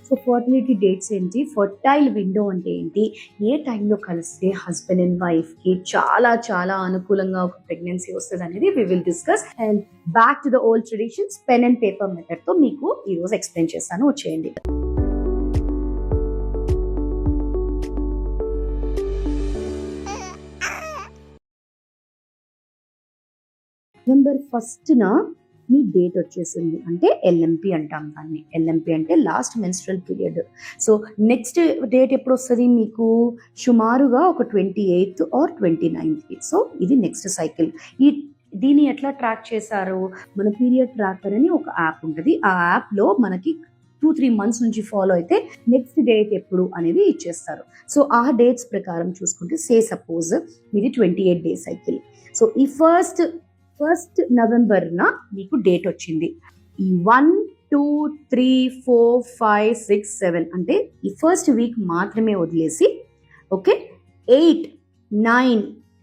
So fertility dates ఏంటి, fertile window అంటే ఏంటి, ఏ టైంలో కలిస్తే హస్బెండ్ అండ్ వైఫ్కి చాలా చాలా అనుకూలంగా ఒక ప్రెగ్నెన్సీ వస్తుంది అనేది we will discuss. And back to the old traditions, pen and paper మెథడ్తో మీకు ఈరోజు ఎక్స్ప్లెయిన్ చేస్తాను, వచ్చేయండి. నవంబర్ 1న మీ డేట్ వచ్చేసింది అంటే ఎల్ఎంపి అంటాం దాన్ని. ఎల్ఎంపి అంటే last menstrual period. So next date ఎప్పుడు వస్తుంది మీకు, సుమారుగా ఒక 28th ఆర్ 29th. సో ఇది నెక్స్ట్ సైకిల్. దీన్ని ఎట్లా ట్రాక్ చేశారు, మన పీరియడ్ ట్రాకర్ అని ఒక యాప్ ఉంటుంది. ఆ యాప్లో మనకి 2-3 months నుంచి ఫాలో అయితే నెక్స్ట్ డేట్ ఎప్పుడు అనేది ఇచ్చేస్తారు. సో ఆ డేట్స్ ప్రకారం చూసుకుంటే సపోజ్ మీది 28 day సైకిల్. సో ఈ ఫస్ట్ నవంబర్న మీకు డేట్ వచ్చింది. ఈ 1, 2, 3, 4, 5, 6, 7 అంటే ఈ ఫస్ట్ వీక్ మాత్రమే వదిలేసి, ఓకే, 8, 9,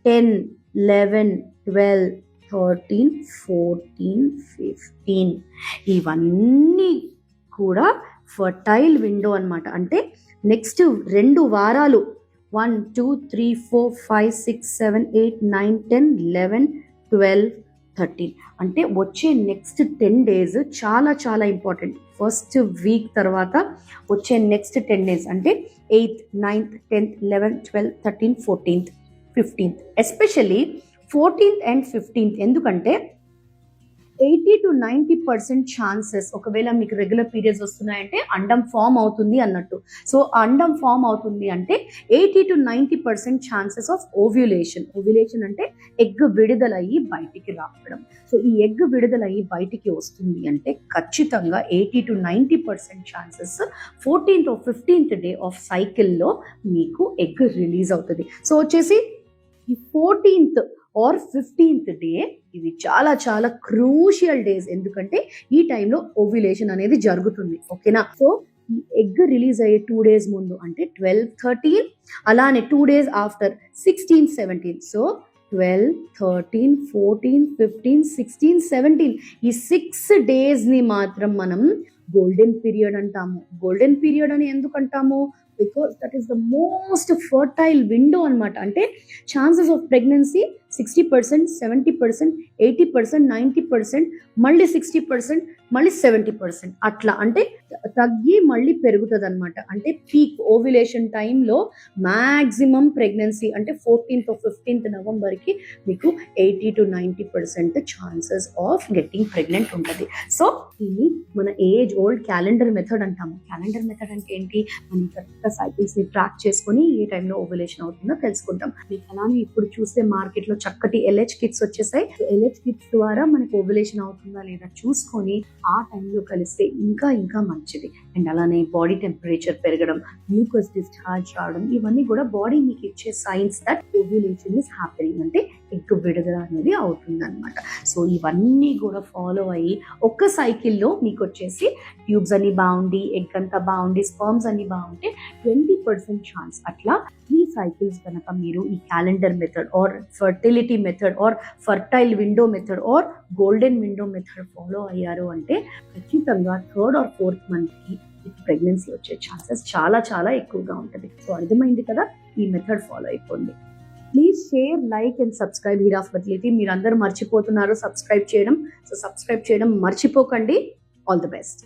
10, 11, 12, 13, 14, 15 ఇవన్నీ కూడా ఫర్టైల్ విండో అన్నమాట. అంటే నెక్స్ట్ 2 వారాలు 1, 2, 3, 4, 5, 6, 7, 8, 9, 10, 11, 12, 13 అంటే వచ్చే నెక్స్ట్ 10 days చాలా చాలా ఇంపార్టెంట్. ఫస్ట్ వీక్ తర్వాత వచ్చే నెక్స్ట్ 10 days అంటే 8th, 9th, 10th, 11th, 12th, 13th, 14th, 15th, especially 14th and 15th. ఎందుకంటే 80 to 90% ఛాన్సెస్, ఒకవేళ మీకు రెగ్యులర్ పీరియడ్స్ వస్తున్నాయంటే అండం ఫామ్ అవుతుంది అన్నట్టు. సో అండం ఫామ్ అవుతుంది అంటే 80 to 90% chances of ovulation. Ovulation అంటే ఎగ్ విడుదలయ్యి బయటికి రావడం. సో ఈ ఎగ్ విడుదలయ్యి బయటికి వస్తుంది అంటే ఖచ్చితంగా 80 to 90% chances 14th or 15th day of సైకిల్లో మీకు ఎగ్ రిలీజ్ అవుతుంది. సో వచ్చేసి ఈ 14th or 15th డే ఇవి చాలా చాలా క్రూషియల్ డేస్. ఎందుకంటే ఈ టైంలో ఓవ్యులేషన్ అనేది జరుగుతుంది, ఓకేనా. సో ఈ ఎగ్ రిలీజ్ అయ్యే 2 days ముందు అంటే 12, 13, అలానే 2 days ఆఫ్టర్ 16, 17. సో 12, 13, 14, 15, 16, 17 ఈ 6 days మాత్రం మనం గోల్డెన్ పీరియడ్ అంటాము. గోల్డెన్ పీరియడ్ అని ఎందుకు అంటాము, because that is the most fertile window అనమాట. అంటే ఛాన్సెస్ ఆఫ్ ప్రెగ్నెన్సీ 60%, 70%, 80%, 90%, మళ్ళీ 60%, మళ్ళీ 70%, అట్లా అంటే తగ్గి మళ్ళీ పెరుగుతుంది అనమాట. అంటే పీక్ ఓవ్యులేషన్ టైంలో మ్యాక్సిమం ప్రెగ్నెన్సీ అంటే 14th or 15th నవంబర్కి మీకు 80 to 90% chances of getting pregnant ఉంటుంది. సో ఇది మన ఏజ్ ఓల్డ్ క్యాలెండర్ మెథడ్ అంటాము. క్యాలెండర్ మెథడ్ అంటే ఏంటి, మనం కరెక్ట్గా సైకిల్స్ని ట్రాక్ చేసుకొని ఏ టైంలో ఓవ్యులేషన్ అవుతుందో తెలుసుకుంటాం. మీకు అలానే ఇప్పుడు చూస్తే మార్కెట్లో చక్కటి LH కిట్స్ వచ్చేసాయి. LH కిట్స్ ద్వారా మనకు ఓవ్యులేషన్ అవుతుందా లేదా చూసుకొని ఆ టైంలో కలిస్తే ఇంకా ఇంకా మంచిది. అండ్ అలానే బాడీ టెంపరేచర్ పెరగడం, మ్యూకస్ డిశ్చార్జ్ రావడం, ఇవన్నీ కూడా బాడీ మీకు ఇచ్చే science that ovulation is happening, అంటే ఎగ్ విడుదల అనేది అవుతుంది అనమాట. సో ఇవన్నీ కూడా ఫాలో అయ్యి ఒక్క సైకిల్లో మీకు వచ్చేసి ట్యూబ్స్ అన్ని బాగుండి, ఎగ్ అంతా బాగుండి, స్పర్మ్స్ అన్ని బాగుంటే 20% ఛాన్స్. అట్లా 3 cycles కనుక మీరు ఈ calendar method or fertility method or fertile window method or golden window method follow అయ్యారు అంటే ఖచ్చితంగా 3rd or 4th monthకి ప్రెగ్నెన్సీ వచ్చే ఛాన్సెస్ చాలా చాలా ఎక్కువగా ఉంటుంది. సో అర్థమైంది కదా, ఈ మెథడ్ ఫాలో అయిపోండి. Please share, like and subscribe Hira fertility. మీరు అందరూ మర్చిపోతున్నారు సబ్స్క్రైబ్ చేయడం. సో సబ్స్క్రైబ్ చేయడం మర్చిపోకండి. All the best.